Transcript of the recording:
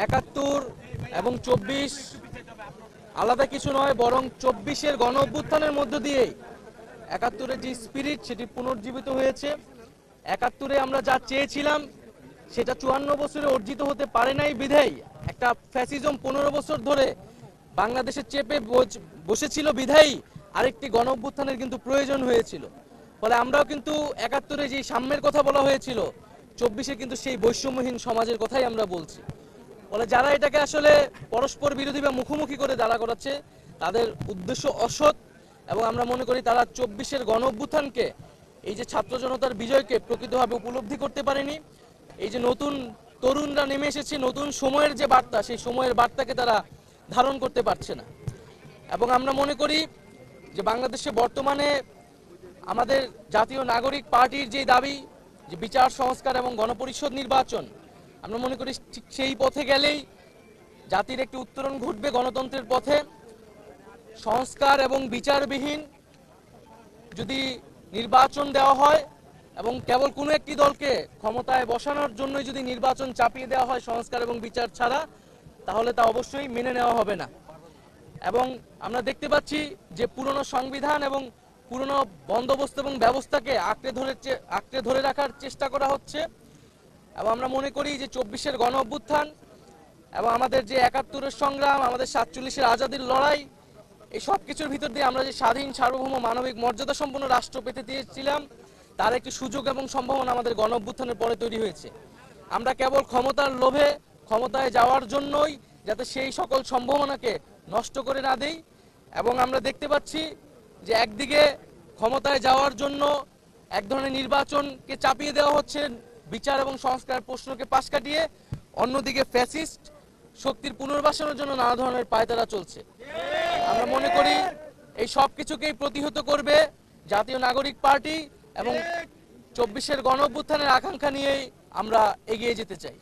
৭১ এবং ২৪ আলাদা কিছু নয়, বরং ২৪-এর গণ অভ্যুত্থানের মধ্য দিয়ে ৭১-এর যে স্পিরিট সেটি পুনর্জীবিত হয়েছে। ৭১-এ আমরা যা চেয়েছিলাম সেটা ৫৪ বছরে অর্জিত হতে পারে নাই বিধায় একটা ফ্যাসিজম ১৫ বছর ধরে বাংলাদেশে চেপে বসেছিল বিধায়ী আরেকটি গণ অভ্যুত্থানের কিন্তু প্রয়োজন হয়েছিল। ফলে আমরাও কিন্তু ৭১-এ যে সাম্যের কথা বলা হয়েছিল, ২৪-এ কিন্তু সেই বৈষম্যহীন সমাজের কথাই আমরা বলছি। ফলে যারা এটাকে আসলে পরস্পর বিরোধী বা মুখোমুখি করে দাঁড়া করাচ্ছে তাদের উদ্দেশ্য অসৎ, এবং আমরা মনে করি তারা ২৪-এর গণ অভ্যুত্থানকে, এই যে ছাত্র জনতার বিজয়কে প্রকৃতভাবে উপলব্ধি করতে পারেনি। এই যে নতুন তরুণরা নেমে এসেছে, নতুন সময়ের যে বার্তা, সেই সময়ের বার্তাকে তারা ধারণ করতে পারছে না। এবং আমরা মনে করি যে বাংলাদেশে বর্তমানে আমাদের জাতীয় নাগরিক পার্টির যে দাবি যে বিচার সংস্কার এবং গণপরিষদ নির্বাচন, আমরা মনে করি ঠিক সেই পথে গেলেই জাতির একটি উত্তরণ ঘটবে গণতন্ত্রের পথে। সংস্কার এবং বিচারবিহীন যদি নির্বাচন দেওয়া হয় এবং কেবল কোনো একটি দলকে ক্ষমতায় বসানোর জন্যই যদি নির্বাচন চাপিয়ে দেওয়া হয় সংস্কার এবং বিচার ছাড়া, তাহলে তা অবশ্যই মেনে নেওয়া হবে না। এবং আমরা দেখতে পাচ্ছি যে পুরনো সংবিধান এবং পুরনো বন্দোবস্ত এবং ব্যবস্থাকে আঁকড়ে ধরে রাখার চেষ্টা করা হচ্ছে। এবং আমরা মনে করি যে ২৪-এর গণ অভ্যুত্থান এবং আমাদের যে ৭১-এর সংগ্রাম, আমাদের ৪৭-এর আজাদির লড়াই, এই সব কিছুর ভিতর দিয়ে আমরা যে স্বাধীন সার্বভৌম মানবিক মর্যাদা সম্পন্ন রাষ্ট্র পেতে চেয়েছিলাম, তার একটি সুযোগ এবং সম্ভাবনা আমাদের গণ অভ্যুত্থানের পরে তৈরি হয়েছে। আমরা কেবল ক্ষমতার লোভে ক্ষমতায় যাওয়ার জন্যই যাতে সেই সকল সম্ভাবনাকে নষ্ট করে না দেই। এবং আমরা দেখতে পাচ্ছি যে একদিকে ক্ষমতায় যাওয়ার জন্য এক ধরনের নির্বাচনকে চাপিয়ে দেওয়া হচ্ছে বিচার এবং সংস্কার প্রশ্নকে পাশ কাটিয়ে, অন্যদিকে ফ্যাসিস্ট শক্তির পুনর্বাসনের জন্য নানা ধরনের পায়তারা চলছে। আমরা মনে করি এই সব কিছুকেই প্রতিহত করবে জাতীয় নাগরিক পার্টি, এবং ২৪-এর গণ অভ্যুত্থানের আকাঙ্ক্ষা নিয়েই আমরা এগিয়ে যেতে চাই।